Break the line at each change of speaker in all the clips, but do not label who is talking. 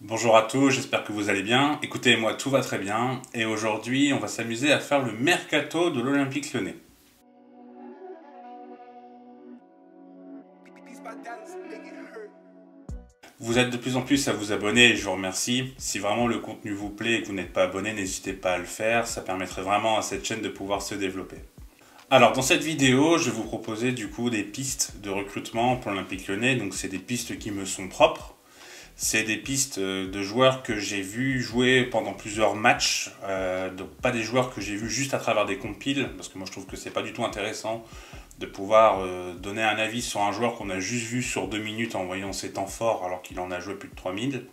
Bonjour à tous, j'espère que vous allez bien. Écoutez, moi tout va très bien et aujourd'hui on va s'amuser à faire le mercato de l'Olympique Lyonnais. Vous êtes de plus en plus à vous abonner et je vous remercie. Si vraiment le contenu vous plaît et que vous n'êtes pas abonné, n'hésitez pas à le faire, ça permettrait vraiment à cette chaîne de pouvoir se développer. Alors dans cette vidéo, je vais vous proposer du coup des pistes de recrutement pour l'Olympique Lyonnais, donc c'est des pistes qui me sont propres. C'est des pistes de joueurs que j'ai vus jouer pendant plusieurs matchs, donc pas des joueurs que j'ai vus juste à travers des compiles, parce que moi je trouve que c'est pas du tout intéressant de pouvoir donner un avis sur un joueur qu'on a juste vu sur 2 minutes en voyant ses temps forts alors qu'il en a joué plus de 3000.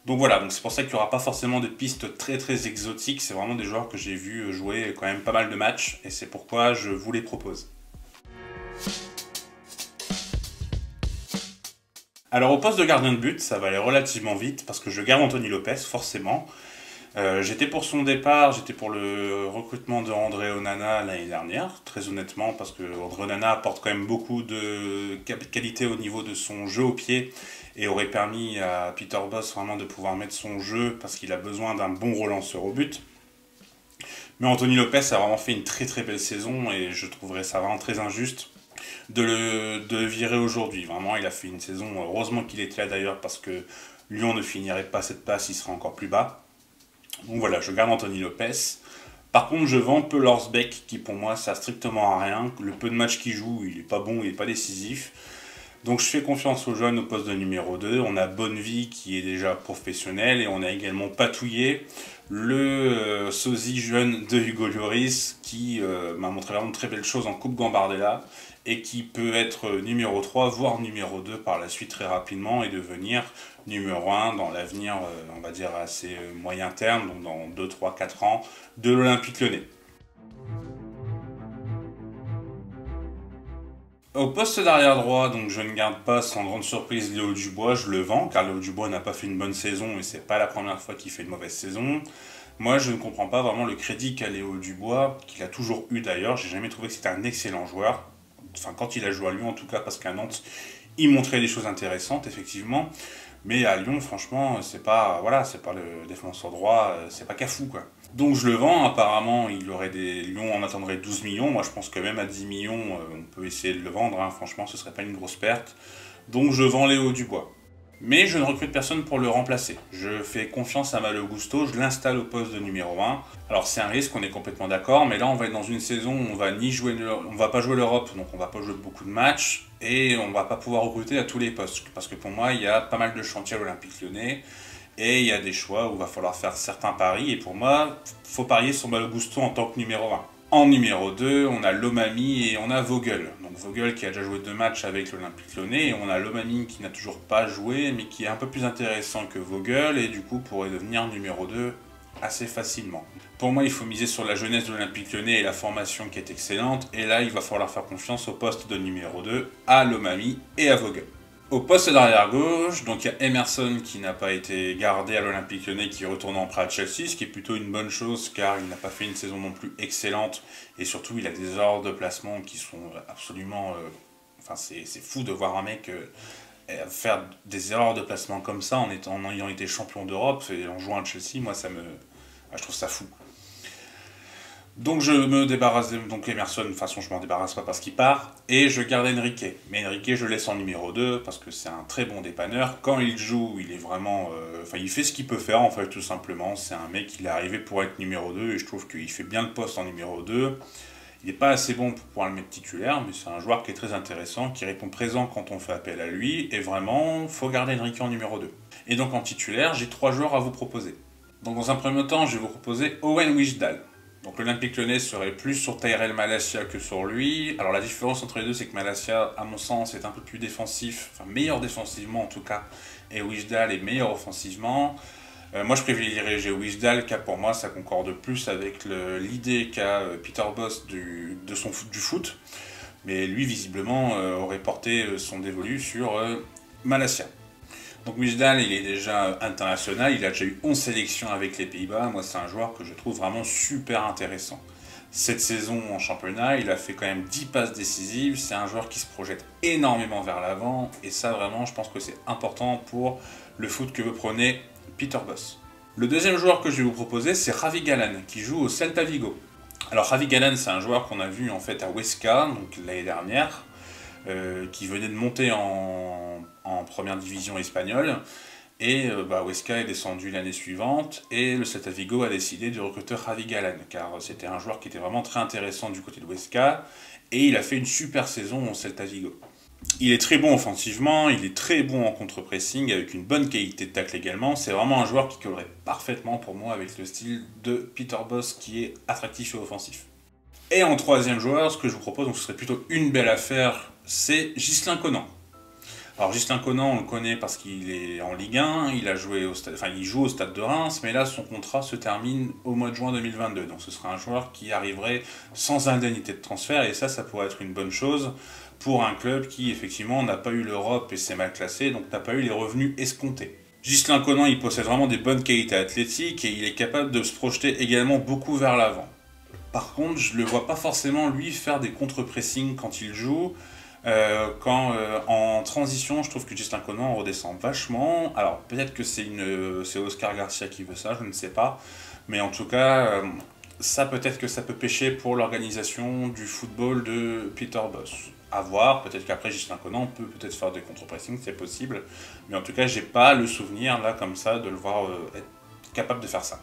Donc voilà, donc c'est pour ça qu'il n'y aura pas forcément de pistes très exotiques, c'est vraiment des joueurs que j'ai vus jouer quand même pas mal de matchs, et c'est pourquoi je vous les propose. Alors au poste de gardien de but, ça va aller relativement vite parce que je garde Anthony Lopes, forcément. J'étais pour son départ, j'étais pour le recrutement de André Onana l'année dernière, très honnêtement, parce que André Onana apporte quand même beaucoup de qualité au niveau de son jeu au pied et aurait permis à Peter Bosz vraiment de pouvoir mettre son jeu parce qu'il a besoin d'un bon relanceur au but. Mais Anthony Lopes a vraiment fait une très belle saison et je trouverais ça vraiment très injuste de le virer aujourd'hui. Vraiment, il a fait une saison, heureusement qu'il était là d'ailleurs, parce que Lyon ne finirait pas cette place, il serait encore plus bas. Donc voilà, je garde Anthony Lopes. Par contre, je vends peu Lorsbeck, qui pour moi, ça strictement à rien. Le peu de matchs qu'il joue, il est pas bon, il est pas décisif. Donc je fais confiance aux jeunes au poste de numéro 2. On a Bonnevie qui est déjà professionnel et on a également Patouillet, le sosie jeune de Hugo Lloris qui m'a montré vraiment de très belles choses en Coupe Gambardella et qui peut être numéro 3 voire numéro 2 par la suite très rapidement et devenir numéro 1 dans l'avenir, on va dire assez moyen terme, donc dans 2, 3, 4 ans de l'Olympique Lyonnais. Au poste d'arrière droit, donc je ne garde pas sans grande surprise Léo Dubois, je le vends car Léo Dubois n'a pas fait une bonne saison et c'est pas la première fois qu'il fait une mauvaise saison. Moi je ne comprends pas vraiment le crédit qu'a Léo Dubois, qu'il a toujours eu d'ailleurs, j'ai jamais trouvé que c'était un excellent joueur. Enfin quand il a joué à Lyon en tout cas, parce qu'à Nantes il montrait des choses intéressantes effectivement. Mais à Lyon, franchement, c'est pas, voilà, c'est pas le défenseur droit, c'est pas Cafou, quoi. Donc je le vends, apparemment, il aurait Lyon en attendrait 12 millions. Moi, je pense que même à 10 millions, on peut essayer de le vendre, hein. Franchement, ce serait pas une grosse perte. Donc je vends Léo Dubois. Mais je ne recrute personne pour le remplacer. Je fais confiance à Malo Gusto, je l'installe au poste de numéro 1. Alors c'est un risque, on est complètement d'accord, mais là on va être dans une saison où on va pas jouer l'Europe, donc on va pas jouer beaucoup de matchs, et on va pas pouvoir recruter à tous les postes. Parce que pour moi, il y a pas mal de chantiers à l'Olympique Lyonnais, et il y a des choix où il va falloir faire certains paris, et pour moi, il faut parier sur Malo Gusto en tant que numéro 1. En numéro 2, on a Lomami et on a Vogel. Donc Vogel qui a déjà joué 2 matchs avec l'Olympique Lyonnais, et on a Lomami qui n'a toujours pas joué, mais qui est un peu plus intéressant que Vogel, et du coup pourrait devenir numéro 2 assez facilement. Pour moi, il faut miser sur la jeunesse de l'Olympique Lyonnais et la formation qui est excellente, et là il va falloir faire confiance au poste de numéro 2 à Lomami et à Vogel. Au poste d'arrière gauche, donc il y a Emerson qui n'a pas été gardé à l'Olympique Lyonnais, qui retourne en prêt à Chelsea, ce qui est plutôt une bonne chose car il n'a pas fait une saison non plus excellente et surtout il a des erreurs de placement qui sont absolument... Enfin c'est fou de voir un mec faire des erreurs de placement comme ça en ayant été champion d'Europe et en jouant à Chelsea. Moi je trouve ça fou. Donc je me débarrasse, donc Emerson, de toute façon je m'en débarrasse pas parce qu'il part, et je garde Enrique. Mais Enrique je laisse en numéro 2 parce que c'est un très bon dépanneur. Quand il joue, il est vraiment... Enfin il fait ce qu'il peut faire en fait tout simplement. C'est un mec, il est arrivé pour être numéro 2 et je trouve qu'il fait bien le poste en numéro 2. Il n'est pas assez bon pour pouvoir le mettre titulaire, mais c'est un joueur qui est très intéressant, qui répond présent quand on fait appel à lui, et vraiment, faut garder Enrique en numéro 2. Et donc en titulaire, j'ai 3 joueurs à vous proposer. Donc dans un premier temps, je vais vous proposer Owen Wijndal. Donc l'Olympique Lyonnais serait plus sur Tyrell Malacia que sur lui. Alors la différence entre les deux, c'est que Malacia, à mon sens, est un peu plus défensif, enfin meilleur défensivement en tout cas, et Wijndal est meilleur offensivement. Moi je privilégierais Wijndal car pour moi ça concorde plus avec l'idée qu'a Peter Bosz du foot. Mais lui visiblement aurait porté son dévolu sur Malacia. Donc Wijndal, il est déjà international, il a déjà eu 11 sélections avec les Pays-Bas. Moi, c'est un joueur que je trouve vraiment super intéressant. Cette saison en championnat, il a fait quand même 10 passes décisives. C'est un joueur qui se projette énormément vers l'avant. Et ça, vraiment, je pense que c'est important pour le foot que veut prôner Peter Bosz. Le deuxième joueur que je vais vous proposer, c'est Ravi Galan, qui joue au Celta Vigo. Alors Ravi Galan, c'est un joueur qu'on a vu en fait à Huesca, donc l'année dernière, qui venait de monter en première division espagnole. Et Huesca est descendu l'année suivante et le Celta Vigo a décidé de recruter Ravi Galan car c'était un joueur qui était vraiment très intéressant du côté de Huesca et il a fait une super saison au Celta Vigo. Il est très bon offensivement, il est très bon en contre-pressing avec une bonne qualité de tacle également. C'est vraiment un joueur qui collerait parfaitement pour moi avec le style de Peter Bosz qui est attractif et offensif. Et en troisième joueur, ce que je vous propose, donc ce serait plutôt une belle affaire, c'est Ghislain Conan. Alors Ghislain Conan, on le connaît parce qu'il est en Ligue 1, il joue au Stade de Reims, mais là son contrat se termine au mois de juin 2022. Donc ce sera un joueur qui arriverait sans indemnité de transfert, et ça pourrait être une bonne chose pour un club qui effectivement n'a pas eu l'Europe et s'est mal classé, donc n'a pas eu les revenus escomptés. Ghislain Conan, il possède vraiment des bonnes qualités athlétiques et il est capable de se projeter également beaucoup vers l'avant. Par contre, je ne le vois pas forcément lui faire des contre-pressing quand il joue. En transition, je trouve que Ghislain Conan redescend vachement. Alors peut-être que c'est Oscar Garcia qui veut ça, je ne sais pas. Mais en tout cas, ça peut-être que ça peut pêcher pour l'organisation du football de Peter Bosz. À voir, peut-être qu'après Ghislain Conan peut peut-être faire des contre-pressing, c'est possible. Mais en tout cas, j'ai pas le souvenir là comme ça de le voir être capable de faire ça.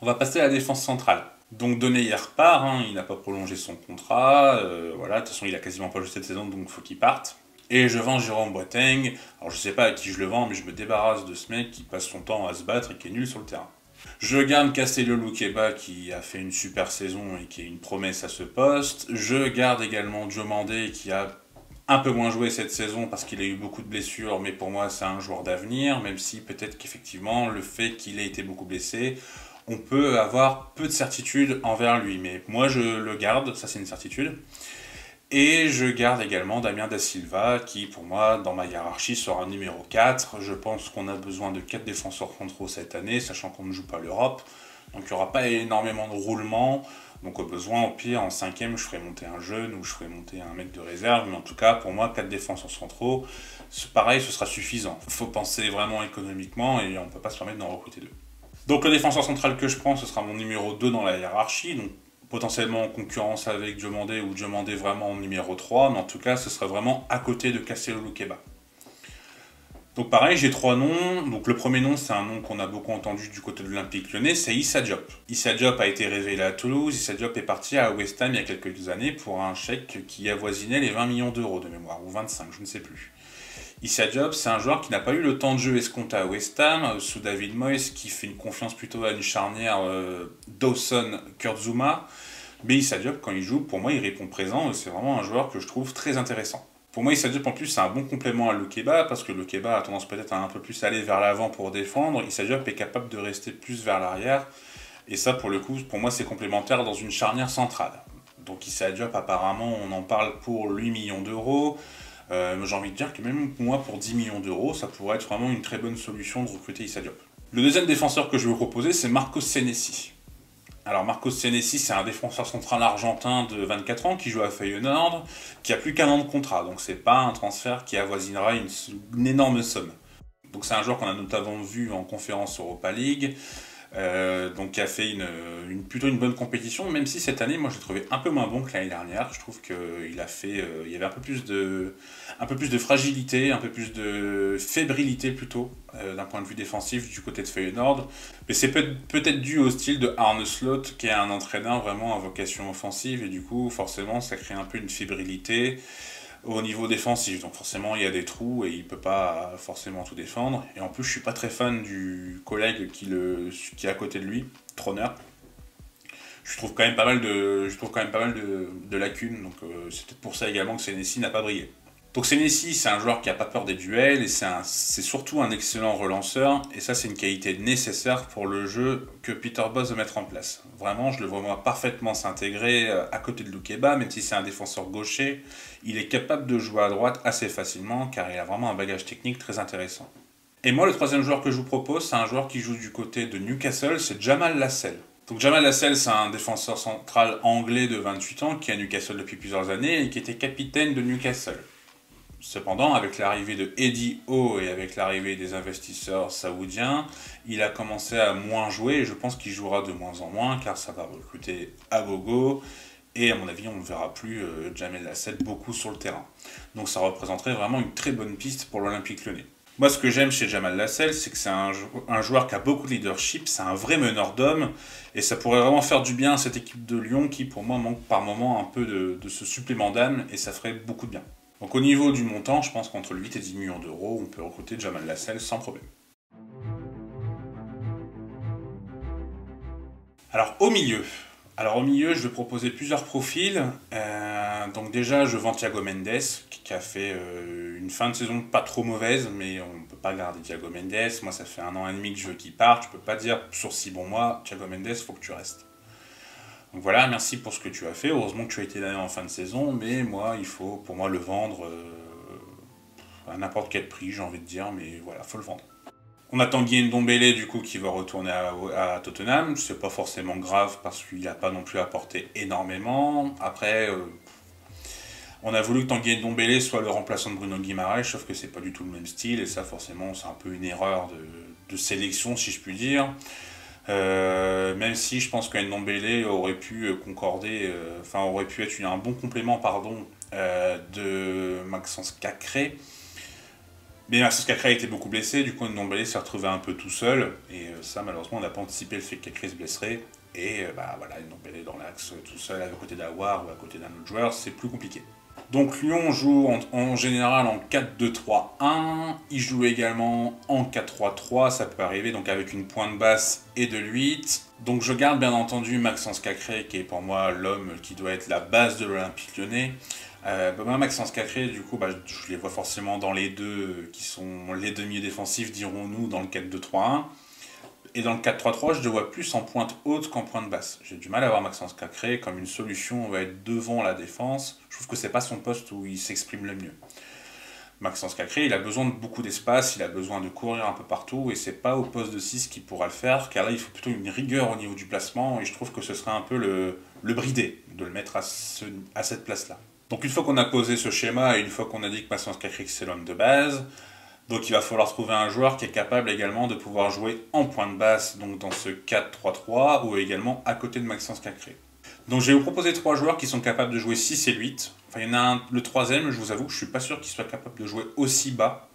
On va passer à la défense centrale. Donc Doneyer repart, il n'a pas prolongé son contrat, voilà, de toute façon il a quasiment pas joué cette saison, donc il faut qu'il parte. Et je vends Jérôme Boateng, alors je sais pas à qui je le vends, mais je me débarrasse de ce mec qui passe son temps à se battre et qui est nul sur le terrain. Je garde Castello Luqueba qui a fait une super saison et qui est une promesse à ce poste. Je garde également Diomandé qui a un peu moins joué cette saison parce qu'il a eu beaucoup de blessures, mais pour moi c'est un joueur d'avenir, même si peut-être qu'effectivement le fait qu'il ait été beaucoup blessé, on peut avoir peu de certitude envers lui, mais moi je le garde, ça c'est une certitude. Et je garde également Damien Da Silva, qui pour moi, dans ma hiérarchie, sera numéro 4. Je pense qu'on a besoin de 4 défenseurs centraux cette année, sachant qu'on ne joue pas l'Europe. Donc il n'y aura pas énormément de roulement. Donc au besoin, au pire, en 5e, je ferai monter un jeune ou je ferai monter un mec de réserve. Mais en tout cas, pour moi, 4 défenseurs centraux, pareil, ce sera suffisant. Il faut penser vraiment économiquement et on ne peut pas se permettre d'en recruter 2. Donc le défenseur central que je prends, ce sera mon numéro 2 dans la hiérarchie, donc potentiellement en concurrence avec Diomandé ou Diomandé vraiment en numéro 3, mais en tout cas ce serait vraiment à côté de Castello Luqueba. Donc pareil, j'ai 3 noms, donc le premier nom c'est un nom qu'on a beaucoup entendu du côté de l'Olympique Lyonnais, c'est Issa Diop. Issa Diop a été révélé à Toulouse, Issa Diop est parti à West Ham il y a quelques années pour un chèque qui avoisinait les 20 millions d'euros de mémoire, ou 25, je ne sais plus. Issa Diop, c'est un joueur qui n'a pas eu le temps de jeu escompté à West Ham, sous David Moyes, qui fait une confiance plutôt à une charnière Dawson-Kurtzuma. Mais Issa Diop, quand il joue, pour moi, il répond présent, et c'est vraiment un joueur que je trouve très intéressant. Pour moi, Issa Diop, en plus, c'est un bon complément à Luqueba, parce que Luqueba a tendance peut-être à un peu plus aller vers l'avant pour défendre. Issa Diop est capable de rester plus vers l'arrière, et ça, pour le coup, pour moi, c'est complémentaire dans une charnière centrale. Donc Issa Diop, apparemment, on en parle pour 8 millions d'euros. J'ai envie de dire que même moi, pour 10 millions d'euros, ça pourrait être vraiment une très bonne solution de recruter Issa Diop. Le deuxième défenseur que je vais vous proposer, c'est Marcos Senesi. Alors Marcos Senesi, c'est un défenseur central argentin de 24 ans qui joue à Feyenoord, qui a plus qu'un an de contrat, donc c'est pas un transfert qui avoisinera une énorme somme. Donc c'est un joueur qu'on a notamment vu en conférence Europa League, donc qui a fait plutôt une bonne compétition, même si cette année, moi, je l'ai trouvé un peu moins bon que l'année dernière. Je trouve qu'il y avait un peu plus de fragilité, un peu plus de fébrilité plutôt, d'un point de vue défensif du côté de Feyenoord. Mais c'est peut-être dû au style de Arne Slot, qui est un entraîneur vraiment à vocation offensive, et du coup, forcément, ça crée un peu une fébrilité au niveau défensif, donc forcément il y a des trous et il peut pas forcément tout défendre. Et en plus je suis pas très fan du collègue qui est à côté de lui, Troner. Je trouve quand même pas mal de lacunes, donc c'est peut-être pour ça également que Senesi n'a pas brillé. Donc Senesi, c'est un joueur qui n'a pas peur des duels et c'est surtout un excellent relanceur, et ça c'est une qualité nécessaire pour le jeu que Peter Bosz veut mettre en place. Vraiment, je le vois moi parfaitement s'intégrer à côté de Luqueba, même si c'est un défenseur gaucher, il est capable de jouer à droite assez facilement car il a vraiment un bagage technique très intéressant. Et moi, le troisième joueur que je vous propose, c'est un joueur qui joue du côté de Newcastle, c'est Jamal Lascelles. Donc Jamal Lascelles, c'est un défenseur central anglais de 28 ans qui est à Newcastle depuis plusieurs années et qui était capitaine de Newcastle. Cependant, avec l'arrivée de Eddie Howe et avec l'arrivée des investisseurs saoudiens, il a commencé à moins jouer et je pense qu'il jouera de moins en moins car ça va recruter à gogo et à mon avis on ne verra plus Jamel Lascelles beaucoup sur le terrain. Donc ça représenterait vraiment une très bonne piste pour l'Olympique Lyonnais. Moi ce que j'aime chez Jamal Lascelles, c'est que c'est un joueur qui a beaucoup de leadership, c'est un vrai meneur d'hommes et ça pourrait vraiment faire du bien à cette équipe de Lyon qui pour moi manque par moment un peu de ce supplément d'âme et ça ferait beaucoup de bien. Donc au niveau du montant, je pense qu'entre 8 et 10 millions d'euros, on peut recruter Jamal Lascelles sans problème. Alors au milieu. Je vais proposer plusieurs profils. Donc déjà, je vends Thiago Mendes, qui a fait une fin de saison pas trop mauvaise, mais on ne peut pas garder Thiago Mendes. Moi, ça fait 1 an et demi que je veux qu'il parte. Je ne peux pas dire sur 6 bons mois, Thiago Mendes, il faut que tu restes. Donc voilà, merci pour ce que tu as fait. Heureusement que tu as été là en fin de saison, mais moi, il faut pour moi le vendre à n'importe quel prix, j'ai envie de dire, mais voilà, faut le vendre. On a Tanguy Ndombele du coup qui va retourner à Tottenham. C'est pas forcément grave parce qu'il n'a pas non plus apporté énormément. Après, on a voulu que Tanguy Ndombele soit le remplaçant de Bruno Guimaraes, sauf que c'est pas du tout le même style et ça forcément c'est un peu une erreur de sélection si je puis dire. Même si je pense que Ndombele aurait pu concorder, aurait pu être un bon complément de Maxence Cacré. Mais Maxence Cacré a été beaucoup blessé, du coup Ndombele s'est retrouvé un peu tout seul, et ça malheureusement on n'a pas anticipé le fait que Cacré se blesserait, et voilà, Ndombele dans l'axe tout seul à côté d'Aouar ou à côté d'un autre joueur, c'est plus compliqué. Donc Lyon joue en général en 4-2-3-1, il joue également en 4-3-3, ça peut arriver, donc avec une pointe basse et de l'8. Donc je garde bien entendu Maxence Cacré, qui est pour moi l'homme qui doit être la base de l'Olympique Lyonnais. Maxence Cacré, du coup, je les vois forcément dans les deux, qui sont les demi défensifs, dirons-nous, dans le 4-2-3-1. Et dans le 4-3-3, je le vois plus en pointe haute qu'en pointe basse. J'ai du mal à voir Maxence Cacré comme une solution, on va être devant la défense. Je trouve que c'est pas son poste où il s'exprime le mieux. Maxence Cacré, il a besoin de beaucoup d'espace, il a besoin de courir un peu partout, et c'est pas au poste de 6 qu'il pourra le faire, car là il faut plutôt une rigueur au niveau du placement, et je trouve que ce serait un peu le brider, de le mettre à cette place-là. Donc une fois qu'on a posé ce schéma, et une fois qu'on a dit que Maxence Cacré c'est l'homme de base, donc il va falloir trouver un joueur qui est capable également de pouvoir jouer en pointe basse, donc dans ce 4-3-3, ou également à côté de Maxence Cacré. Donc je vais vous proposer 3 joueurs qui sont capables de jouer 6 et 8. Enfin, il y en a le troisième, je vous avoue que je ne suis pas sûr qu'il soit capable de jouer aussi bas.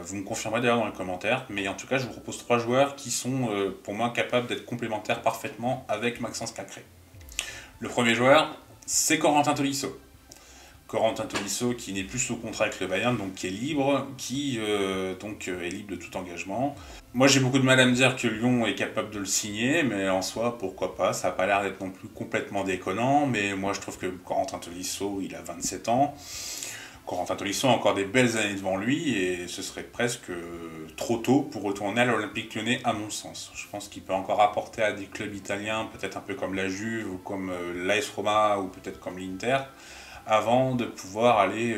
Vous me confirmerez d'ailleurs dans les commentaires, mais en tout cas je vous propose 3 joueurs qui sont pour moi capables d'être complémentaires parfaitement avec Maxence Cacré. Le premier joueur, c'est Corentin Tolisso. Corentin Tolisso qui n'est plus sous contrat avec le Bayern, donc qui est libre, qui est libre de tout engagement. Moi j'ai beaucoup de mal à me dire que Lyon est capable de le signer, mais en soi pourquoi pas, ça n'a pas l'air d'être non plus complètement déconnant, mais moi je trouve que Corentin Tolisso il a 27 ans. Corentin Tolisso a encore des belles années devant lui et ce serait presque trop tôt pour retourner à l'Olympique Lyonnais à mon sens. Je pense qu'il peut encore apporter à des clubs italiens, peut-être un peu comme la Juve ou comme l'AS Roma ou peut-être comme l'Inter, avant de pouvoir aller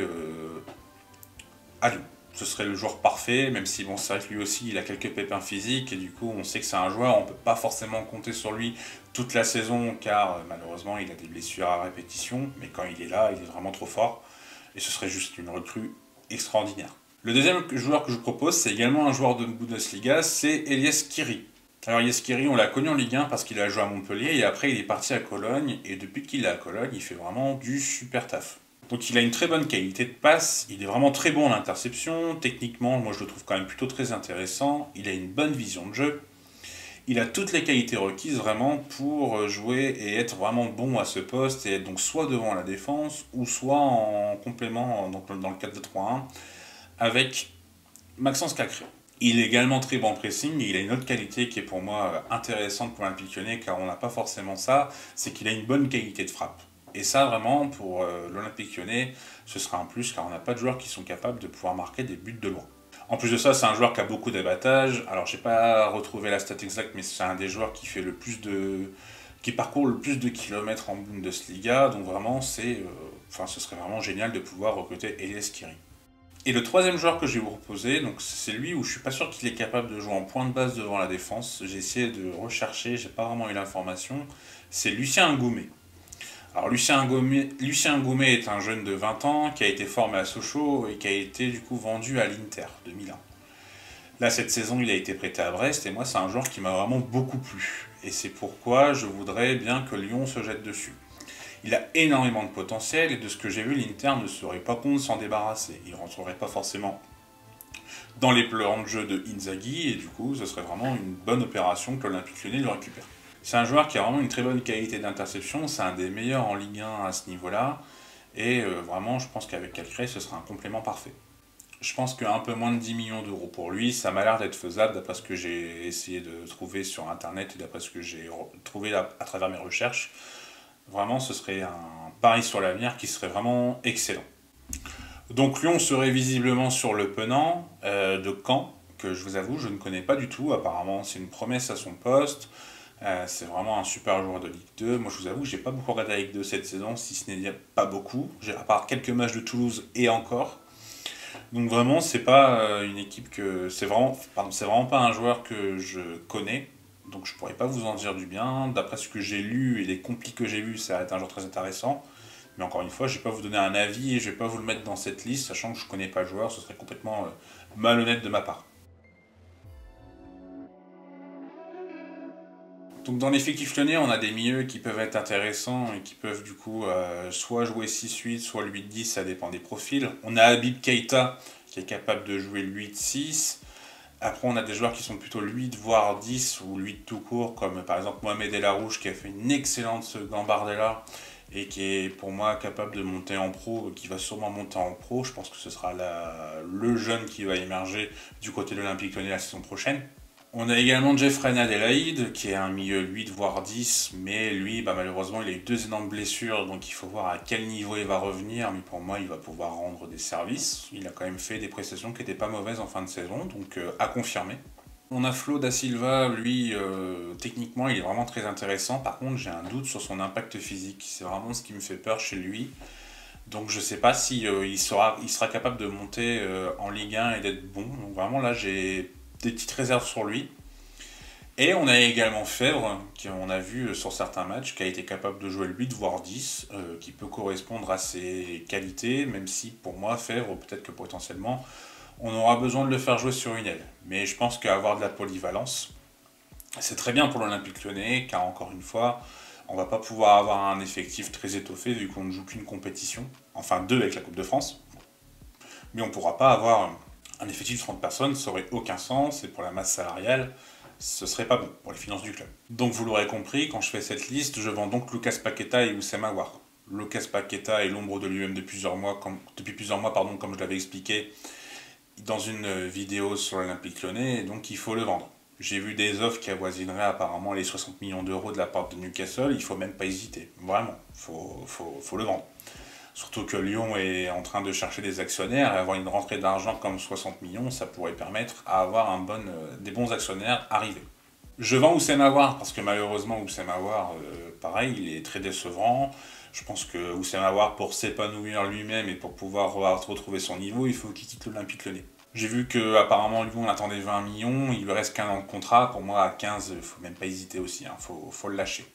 à Lyon. Ce serait le joueur parfait, même si bon, c'est vrai que lui aussi il a quelques pépins physiques et du coup on sait que c'est un joueur, on ne peut pas forcément compter sur lui toute la saison car malheureusement il a des blessures à répétition, mais quand il est là, il est vraiment trop fort et ce serait juste une recrue extraordinaire. Le deuxième joueur que je vous propose, c'est également un joueur de Bundesliga, c'est Elias Skiri. Alors Elias Skiri, on l'a connu en Ligue 1 parce qu'il a joué à Montpellier et après il est parti à Cologne et depuis qu'il est à Cologne, il fait vraiment du super taf. Donc il a une très bonne qualité de passe, il est vraiment très bon en interception, techniquement moi je le trouve quand même plutôt très intéressant, il a une bonne vision de jeu, il a toutes les qualités requises vraiment pour jouer et être vraiment bon à ce poste et être donc soit devant la défense ou soit en complément donc dans le 4-2-3-1 avec Maxence Cacré. Il est également très bon en pressing et il a une autre qualité qui est pour moi intéressante pour l'Olympique Lyonnais car on n'a pas forcément ça, c'est qu'il a une bonne qualité de frappe. Et ça vraiment pour l'Olympique Lyonnais, ce sera un plus car on n'a pas de joueurs qui sont capables de pouvoir marquer des buts de loin. En plus de ça, c'est un joueur qui a beaucoup d'abattages. Alors, j'ai pas retrouvé la stat exacte, mais c'est un des joueurs qui fait qui parcourt le plus de kilomètres en Bundesliga. Donc vraiment, ce serait vraiment génial de pouvoir recruter Elias Skiri. Et le troisième joueur que je vais vous proposer, donc c'est lui où je suis pas sûr qu'il est capable de jouer en point de base devant la défense. J'ai essayé de rechercher, j'ai pas vraiment eu l'information. C'est Lucien Ngoumet. Alors Lucien Goumet est un jeune de 20 ans qui a été formé à Sochaux et qui a été du coup vendu à l'Inter de Milan. Là, cette saison, il a été prêté à Brest et moi, c'est un joueur qui m'a vraiment beaucoup plu. Et c'est pourquoi je voudrais bien que Lyon se jette dessus. Il a énormément de potentiel et de ce que j'ai vu, l'Inter ne serait pas con de s'en débarrasser. Il ne rentrerait pas forcément dans les plans de jeu de Inzaghi et du coup, ce serait vraiment une bonne opération que l'Olympique Lyonnais le récupère. C'est un joueur qui a vraiment une très bonne qualité d'interception, c'est un des meilleurs en Ligue 1 à ce niveau-là. Et vraiment, je pense qu'avec Calcré, ce sera un complément parfait. Je pense qu'un peu moins de 10 millions d'euros pour lui, ça m'a l'air d'être faisable d'après ce que j'ai essayé de trouver sur internet et d'après ce que j'ai trouvé à travers mes recherches. Vraiment, ce serait un pari sur l'avenir qui serait vraiment excellent. Donc Lyon serait visiblement sur le penant de Caen, que je vous avoue, je ne connais pas du tout. Apparemment, c'est une promesse à son poste. C'est vraiment un super joueur de Ligue 2. Moi, je vous avoue, j'ai pas beaucoup regardé la Ligue 2 cette saison, si ce n'est pas beaucoup. À part quelques matchs de Toulouse et encore. Donc vraiment, c'est pas une équipe que c'est vraiment pas un joueur que je connais. Donc je pourrais pas vous en dire du bien. D'après ce que j'ai lu et les complis que j'ai vus, ça va être un joueur très intéressant. Mais encore une fois, je vais pas vous donner un avis et je vais pas vous le mettre dans cette liste, sachant que je connais pas le joueur, ce serait complètement malhonnête de ma part. Donc dans l'effectif lyonnais, on a des milieux qui peuvent être intéressants et qui peuvent du coup soit jouer 6-8, soit le 8-10, ça dépend des profils. On a Habib Keita qui est capable de jouer le 8-6. Après on a des joueurs qui sont plutôt le 8 voire 10 ou le 8 tout court, comme par exemple Mohamed El Arouche qui a fait une excellente Gambardella et qui est pour moi capable de monter en pro, qui va sûrement monter en pro. Je pense que ce sera le jeune qui va émerger du côté de l'Olympique Lyonnais la saison prochaine. On a également Jeffrey Adelaide, qui est un milieu 8 voire 10, mais lui, malheureusement, il a eu 2 énormes blessures, donc il faut voir à quel niveau il va revenir, mais pour moi, il va pouvoir rendre des services. Il a quand même fait des prestations qui n'étaient pas mauvaises en fin de saison, donc à confirmer. On a Flo da Silva, lui, techniquement, il est vraiment très intéressant. Par contre, j'ai un doute sur son impact physique. C'est vraiment ce qui me fait peur chez lui. Donc je ne sais pas si il sera capable de monter en Ligue 1 et d'être bon. Donc vraiment là, j'ai des petites réserves sur lui. Et on a également Fèvre, qu'on a vu sur certains matchs, qui a été capable de jouer le 8 voire 10, qui peut correspondre à ses qualités, même si pour moi, Fèvre, peut-être que potentiellement, on aura besoin de le faire jouer sur une aile. Mais je pense qu'avoir de la polyvalence, c'est très bien pour l'Olympique Lyonnais, car encore une fois, on va pas pouvoir avoir un effectif très étoffé vu qu'on ne joue qu'une compétition, enfin 2 avec la Coupe de France. Mais on ne pourra pas avoir un effectif de 30 personnes, ça n'aurait aucun sens, et pour la masse salariale, ce serait pas bon pour les finances du club. Donc vous l'aurez compris, quand je fais cette liste, je vends donc Lucas Paqueta et Oussem Aouar. Lucas Paqueta est l'ombre de lui-même depuis plusieurs mois, comme je l'avais expliqué dans une vidéo sur l'Olympique Lyonnais, et donc il faut le vendre. J'ai vu des offres qui avoisineraient apparemment les 60 millions d'euros de la part de Newcastle, il faut même pas hésiter, vraiment, faut le vendre. Surtout que Lyon est en train de chercher des actionnaires et avoir une rentrée d'argent comme 60 millions, ça pourrait permettre à avoir des bons actionnaires arrivés. Je vends Oussem Aouar parce que malheureusement Oussem Aouar, pareil, il est très décevant. Je pense que Oussem Aouar, pour s'épanouir lui-même et pour pouvoir retrouver son niveau, il faut qu'il quitte l'Olympique Lyonnais. J'ai vu qu'apparemment Lyon attendait 20 millions, il lui reste qu'un an de contrat. Pour moi, à 15, il ne faut même pas hésiter aussi, faut le lâcher.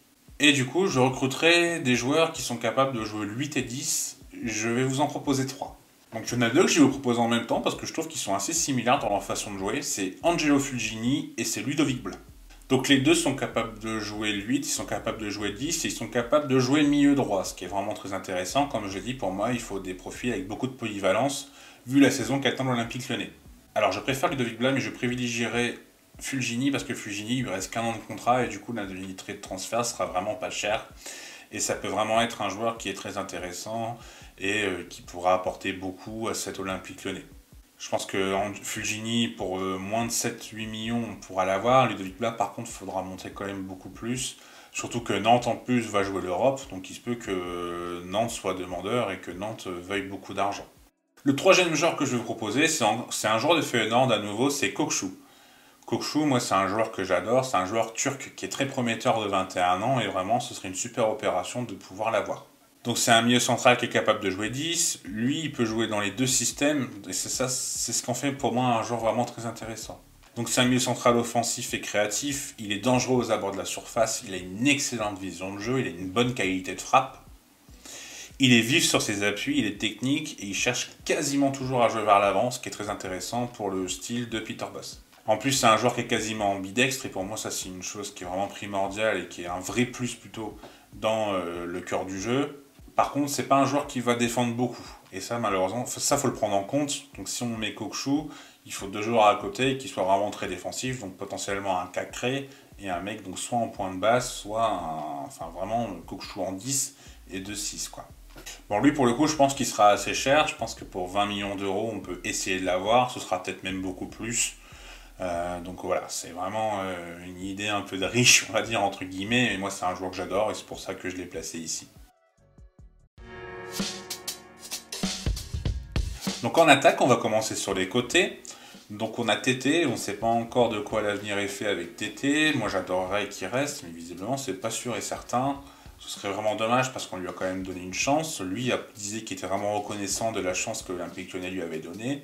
Et du coup, je recruterai des joueurs qui sont capables de jouer le 8 et 10. Je vais vous en proposer 3. Donc il y en a 2 que je vais vous proposer en même temps parce que je trouve qu'ils sont assez similaires dans leur façon de jouer. C'est Angelo Fulgini et c'est Ludovic Bla. Donc les deux sont capables de jouer le 8, ils sont capables de jouer le 10 et ils sont capables de jouer le milieu droit, ce qui est vraiment très intéressant. Comme je dis, pour moi, il faut des profils avec beaucoup de polyvalence vu la saison qu'attend l'Olympique Lyonnais. Alors je préfère Ludovic Bla, mais je privilégierais Fulgini parce que Fulgini, il lui reste qu'un an de contrat et du coup l'indemnité de transfert sera vraiment pas chère. Et ça peut vraiment être un joueur qui est très intéressant et qui pourra apporter beaucoup à cet Olympique Lyonnais. Je pense que Fulgini, pour moins de 7-8 millions, on pourra l'avoir. Ludovic Bla, par contre, il faudra monter quand même beaucoup plus. Surtout que Nantes, en plus, va jouer l'Europe. Donc il se peut que Nantes soit demandeur et que Nantes veuille beaucoup d'argent. Le troisième joueur que je vais vous proposer, c'est un joueur de Feyenoord à nouveau, c'est Kokchu. Kokchu, moi, c'est un joueur que j'adore. C'est un joueur turc qui est très prometteur de 21 ans. Et vraiment, ce serait une super opération de pouvoir l'avoir. Donc c'est un milieu central qui est capable de jouer 10. Lui, il peut jouer dans les deux systèmes. Et c'est ce qu'en fait pour moi un joueur vraiment très intéressant. Donc c'est un milieu central offensif et créatif. Il est dangereux aux abords de la surface. Il a une excellente vision de jeu. Il a une bonne qualité de frappe. Il est vif sur ses appuis, il est technique et il cherche quasiment toujours à jouer vers l'avant, ce qui est très intéressant pour le style de Peter Bosz. En plus, c'est un joueur qui est quasiment ambidextre et pour moi, ça c'est une chose qui est vraiment primordiale et qui est un vrai plus plutôt dans le cœur du jeu. Par contre, c'est pas un joueur qui va défendre beaucoup. Et ça, malheureusement, ça faut le prendre en compte. Donc si on met Kokshu, il faut 2 joueurs à côté qui soient vraiment très défensifs, donc potentiellement un Cacré et un mec donc soit en point de basse, soit enfin vraiment Kokshu en 10 et 2-6 quoi. Bon, lui pour le coup, je pense qu'il sera assez cher. Je pense que pour 20 millions d'euros, on peut essayer de l'avoir. Ce sera peut-être même beaucoup plus. Donc voilà, c'est vraiment une idée un peu de riche, on va dire, entre guillemets. Et moi, c'est un joueur que j'adore et c'est pour ça que je l'ai placé ici. Donc en attaque, on va commencer sur les côtés. Donc on a Tété, on ne sait pas encore de quoi l'avenir est fait avec Tété. Moi j'adorerais qu'il reste, mais visiblement c'est pas sûr et certain. Ce serait vraiment dommage parce qu'on lui a quand même donné une chance. Lui disait qu'il était vraiment reconnaissant de la chance que l'Olympique Lyonnais lui avait donnée.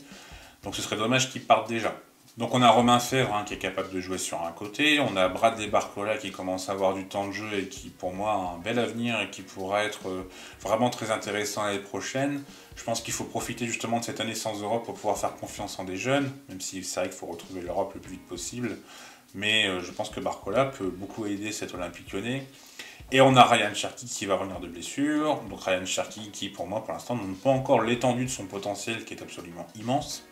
Donc ce serait dommage qu'il parte déjà. Donc on a Romain Fèvre qui est capable de jouer sur un côté, on a Bradley Barcola qui commence à avoir du temps de jeu et qui pour moi a un bel avenir et qui pourra être vraiment très intéressant l'année prochaine. Je pense qu'il faut profiter justement de cette année sans Europe pour pouvoir faire confiance en des jeunes, même si c'est vrai qu'il faut retrouver l'Europe le plus vite possible. Mais je pense que Barcola peut beaucoup aider cet Olympique Lyonnais. Et on a Ryan Cherki qui va revenir de blessure. Donc Ryan Cherki qui pour moi pour l'instant n'a pas encore l'étendue de son potentiel qui est absolument immense.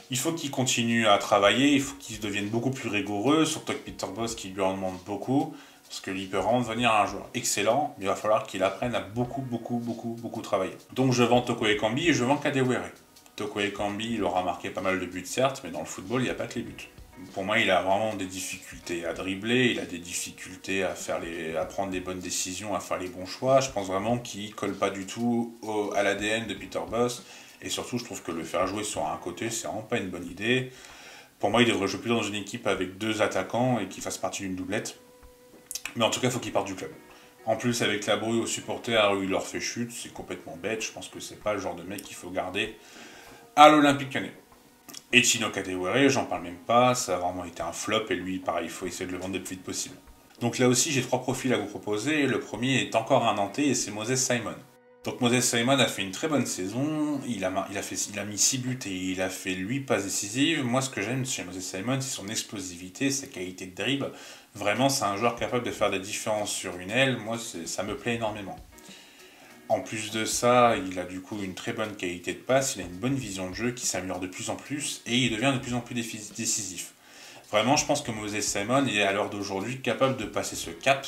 Il faut qu'il continue à travailler, il faut qu'il devienne beaucoup plus rigoureux, surtout que Peter Bosz qui lui en demande beaucoup, parce que lui peut vraiment devenir un joueur excellent, mais il va falloir qu'il apprenne à beaucoup travailler. Donc je vends Toko Ekambi et je vends Kadewere. Toko Ekambi, il aura marqué pas mal de buts certes, mais dans le football, il n'y a pas que les buts. Pour moi, il a vraiment des difficultés à dribbler, il a des difficultés à prendre les bonnes décisions, à faire les bons choix. Je pense vraiment qu'il ne colle pas du tout à l'ADN de Peter Bosz. Et surtout, je trouve que le faire jouer sur un côté, c'est vraiment pas une bonne idée. Pour moi, il devrait jouer plutôt dans une équipe avec 2 attaquants et qu'il fasse partie d'une doublette. Mais en tout cas, il faut qu'il parte du club. En plus, avec la brouille aux supporters où il leur fait chute, c'est complètement bête. Je pense que c'est pas le genre de mec qu'il faut garder à l'Olympique Lyonnais. Et Chino Kadewere, j'en parle même pas, ça a vraiment été un flop et lui, pareil, il faut essayer de le vendre le plus vite possible. Donc là aussi, j'ai 3 profils à vous proposer. Le premier est encore un Nantais et c'est Moses Simon. Donc Moses Simon a fait une très bonne saison, il a mis 6 buts et il a fait 8 passes décisives. Moi ce que j'aime chez Moses Simon c'est son explosivité, sa qualité de dribble. Vraiment c'est un joueur capable de faire des différences sur une aile, moi ça me plaît énormément. En plus de ça, il a du coup une très bonne qualité de passe, il a une bonne vision de jeu qui s'améliore de plus en plus et il devient de plus en plus décisif. Vraiment je pense que Moses Simon est à l'heure d'aujourd'hui capable de passer ce cap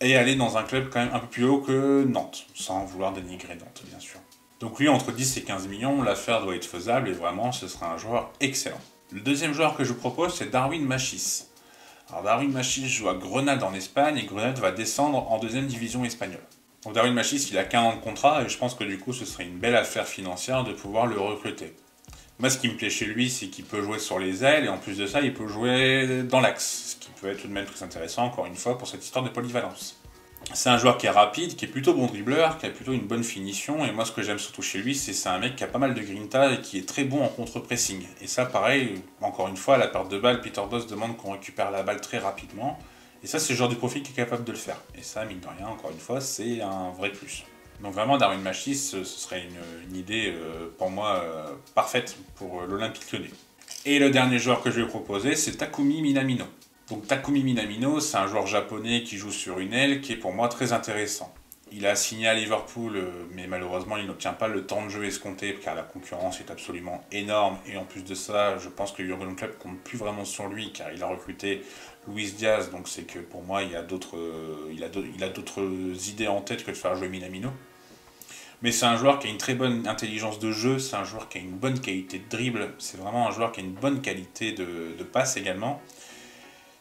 et aller dans un club quand même un peu plus haut que Nantes, sans vouloir dénigrer Nantes, bien sûr. Donc lui, entre 10 et 15 millions, l'affaire doit être faisable, et vraiment, ce sera un joueur excellent. Le deuxième joueur que je vous propose, c'est Darwin Machis. Alors Darwin Machis joue à Grenade en Espagne, et Grenade va descendre en 2e division espagnole. Donc Darwin Machis, il a qu'1 an de contrat, et je pense que du coup, ce serait une belle affaire financière de pouvoir le recruter. Moi, ce qui me plaît chez lui, c'est qu'il peut jouer sur les ailes, et en plus de ça, il peut jouer dans l'axe, ce qui peut être tout de même très intéressant, encore une fois, pour cette histoire de polyvalence. C'est un joueur qui est rapide, qui est plutôt bon dribbleur, qui a plutôt une bonne finition, et moi, ce que j'aime surtout chez lui, c'est un mec qui a pas mal de grinta et qui est très bon en contre-pressing. Et ça, pareil, encore une fois, à la perte de balle, Peter Bosz demande qu'on récupère la balle très rapidement, et ça, c'est le genre de profil qui est capable de le faire. Et ça, mine de rien, encore une fois, c'est un vrai plus. Donc vraiment, Darwin Machis, ce serait une idée pour moi parfaite pour l'Olympique Lyonnais. Et le dernier joueur que je vais proposer, c'est Takumi Minamino. Donc Takumi Minamino, c'est un joueur japonais qui joue sur une aile qui est pour moi très intéressant. Il a signé à Liverpool, mais malheureusement il n'obtient pas le temps de jeu escompté car la concurrence est absolument énorme. Et en plus de ça, je pense que Jurgen Klopp compte plus vraiment sur lui car il a recruté Luis Diaz. Donc c'est que pour moi il a d'autres idées en tête que de faire jouer Minamino. Mais c'est un joueur qui a une très bonne intelligence de jeu, c'est un joueur qui a une bonne qualité de dribble, c'est vraiment un joueur qui a une bonne qualité de passe également.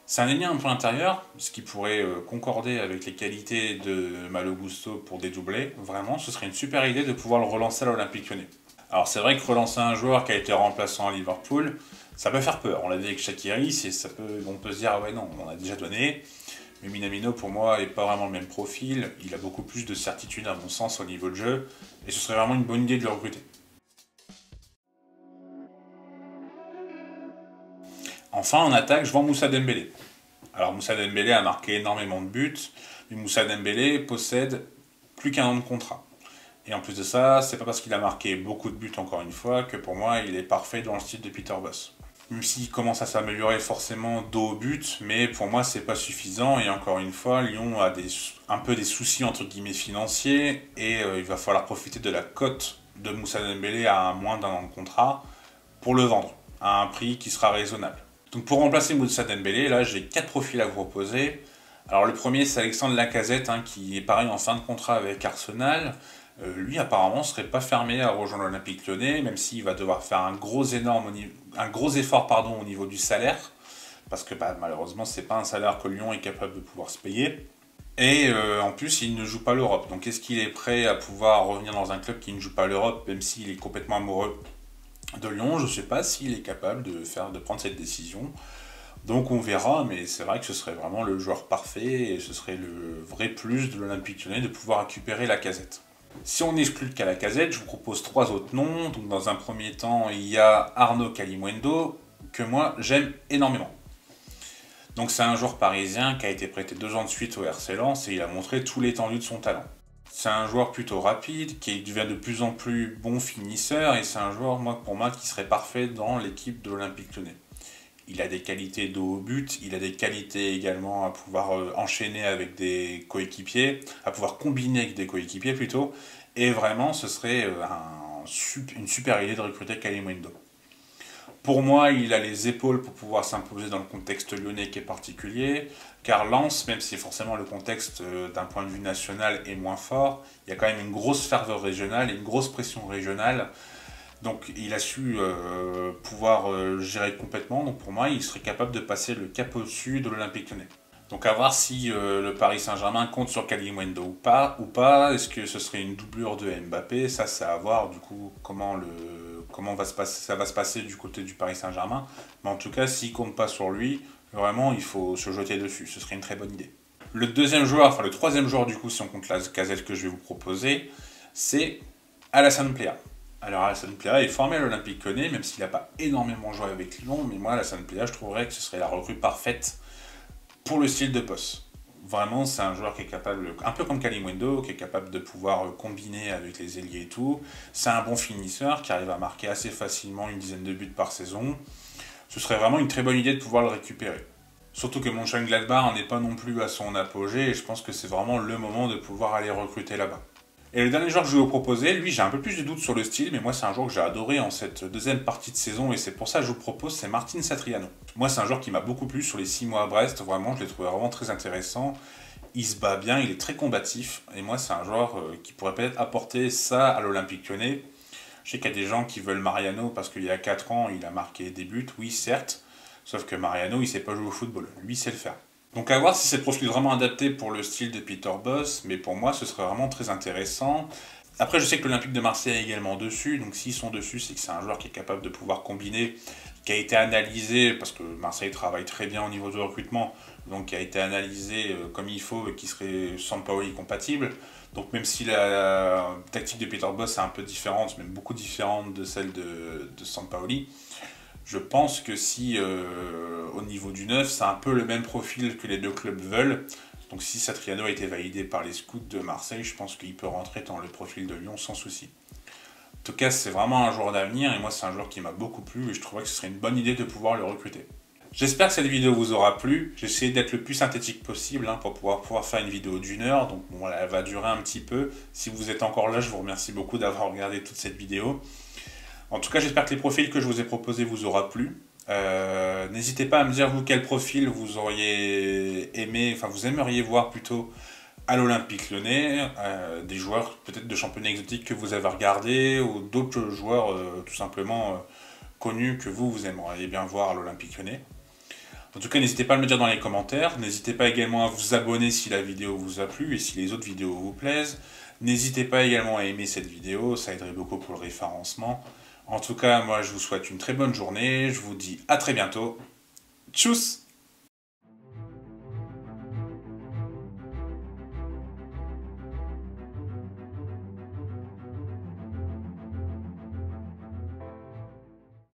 C'est un ailier un peu intérieur, ce qui pourrait concorder avec les qualités de Malo Gusto pour dédoubler. Vraiment, ce serait une super idée de pouvoir le relancer à l'Olympique Lyonnais. Alors c'est vrai que relancer un joueur qui a été remplaçant à Liverpool, ça peut faire peur. On l'a dit avec Shaqiri, on peut se dire ah ouais non, on a déjà donné. Mais Minamino pour moi n'est pas vraiment le même profil, il a beaucoup plus de certitude à mon sens au niveau de jeu, et ce serait vraiment une bonne idée de le recruter. Enfin, en attaque, je vends Moussa Dembélé. Alors Moussa Dembélé a marqué énormément de buts, mais Moussa Dembélé possède plus qu'un an de contrat. Et en plus de ça, c'est pas parce qu'il a marqué beaucoup de buts encore une fois que pour moi il est parfait dans le style de Peter Bosz. Même s'il commence à s'améliorer forcément dos au but, mais pour moi c'est pas suffisant et encore une fois Lyon a un peu des soucis entre guillemets financiers et il va falloir profiter de la cote de Moussa Dembélé à moins d'un an de contrat pour le vendre à un prix qui sera raisonnable. Donc pour remplacer Moussa Dembélé, là j'ai 4 profils à vous proposer. Alors le premier c'est Alexandre Lacazette qui est pareil en fin de contrat avec Arsenal. Lui apparemment serait pas fermé à rejoindre l'Olympique Lyonnais, même s'il va devoir faire un gros effort au niveau du salaire, parce que malheureusement c'est pas un salaire que Lyon est capable de pouvoir se payer. Et en plus il ne joue pas l'Europe, donc est-ce qu'il est prêt à pouvoir revenir dans un club qui ne joue pas l'Europe, même s'il est complètement amoureux de Lyon? Je sais pas s'il est capable de prendre cette décision. Donc on verra, mais c'est vrai que ce serait vraiment le joueur parfait et ce serait le vrai plus de l'Olympique Lyonnais de pouvoir récupérer Lacazette. Si on exclut le cas Lacazette, je vous propose 3 autres noms. Donc dans un premier temps, il y a Arnaud Kalimuendo, que moi j'aime énormément. Donc c'est un joueur parisien qui a été prêté 2 ans de suite au RC Lens et il a montré tout l'étendue de son talent. C'est un joueur plutôt rapide, qui devient de plus en plus bon finisseur et c'est un joueur pour moi qui serait parfait dans l'équipe de l'Olympique Lyonnais. Il a des qualités de haut but, il a des qualités également à pouvoir enchaîner avec des coéquipiers, à pouvoir combiner avec des coéquipiers plutôt. Et vraiment, ce serait une super idée de recruter Kalimuendo. Pour moi, il a les épaules pour pouvoir s'imposer dans le contexte lyonnais qui est particulier, car Lens, même si forcément le contexte d'un point de vue national est moins fort, il y a quand même une grosse ferveur régionale et une grosse pression régionale. Donc il a su pouvoir gérer complètement, donc pour moi il serait capable de passer le cap au-dessus de l'Olympique Lyonnais. Donc à voir si le Paris Saint-Germain compte sur Kalimuendo ou pas, est-ce que ce serait une doublure de Mbappé? Ça c'est à voir du coup comment ça va se passer du côté du Paris Saint-Germain. Mais en tout cas s'il ne compte pas sur lui, vraiment il faut se jeter dessus, ce serait une très bonne idée. Le troisième joueur du coup si on compte la Lacazette que je vais vous proposer, c'est Alassane Plea. Alors Alassane Plea est formé à l'Olympique Lyonnais, même s'il n'a pas énormément joué avec Lyon, mais moi Alassane Plea je trouverais que ce serait la recrue parfaite pour le style de Bosz. Vraiment c'est un joueur qui est capable, un peu comme Kalimuendo, qui est capable de pouvoir combiner avec les ailiers et tout. C'est un bon finisseur qui arrive à marquer assez facilement une dizaine de buts par saison. Ce serait vraiment une très bonne idée de pouvoir le récupérer. Surtout que Mönchengladbach n'est pas non plus à son apogée et je pense que c'est vraiment le moment de pouvoir aller recruter là-bas. Et le dernier joueur que je vais vous proposer, lui j'ai un peu plus de doutes sur le style, mais moi c'est un joueur que j'ai adoré en cette deuxième partie de saison et c'est pour ça que je vous propose, c'est Martin Satriano. Moi c'est un joueur qui m'a beaucoup plu sur les 6 mois à Brest, vraiment je l'ai trouvé vraiment très intéressant. Il se bat bien, il est très combatif et moi c'est un joueur qui pourrait peut-être apporter ça à l'Olympique Lyonnais. Je sais qu'il y a des gens qui veulent Mariano parce qu'il y a 4 ans il a marqué des buts, oui certes, sauf que Mariano il sait pas jouer au football, lui il sait le faire. Donc à voir si c'est profil vraiment adapté pour le style de Peter Bosz, mais pour moi ce serait vraiment très intéressant. Après je sais que l'Olympique de Marseille est également dessus, donc s'ils sont dessus c'est que c'est un joueur qui est capable de pouvoir combiner, qui a été analysé, parce que Marseille travaille très bien au niveau du recrutement, donc qui a été analysé comme il faut et qui serait Sampaoli compatible. Donc même si la tactique de Peter Bosz est un peu différente, même beaucoup différente de celle de Sampaoli, je pense que si au niveau du neuf, c'est un peu le même profil que les deux clubs veulent. Donc si Satriano a été validé par les scouts de Marseille, je pense qu'il peut rentrer dans le profil de Lyon sans souci. En tout cas, c'est vraiment un joueur d'avenir et moi c'est un joueur qui m'a beaucoup plu et je trouvais que ce serait une bonne idée de pouvoir le recruter. J'espère que cette vidéo vous aura plu. J'ai essayé d'être le plus synthétique possible pour pouvoir faire une vidéo d'1 heure. Donc bon, voilà, elle va durer un petit peu. Si vous êtes encore là, je vous remercie beaucoup d'avoir regardé toute cette vidéo. En tout cas, j'espère que les profils que je vous ai proposés vous aura plu. N'hésitez pas à me dire vous quel profil vous auriez aimé, enfin vous aimeriez voir plutôt à l'Olympique Lyonnais, des joueurs peut-être de championnats exotiques que vous avez regardés ou d'autres joueurs tout simplement connus que vous aimeriez bien voir à l'Olympique Lyonnais. En tout cas, n'hésitez pas à me le dire dans les commentaires. N'hésitez pas également à vous abonner si la vidéo vous a plu et si les autres vidéos vous plaisent. N'hésitez pas également à aimer cette vidéo, ça aiderait beaucoup pour le référencement. En tout cas, moi je vous souhaite une très bonne journée, je vous dis à très bientôt. Tchuss!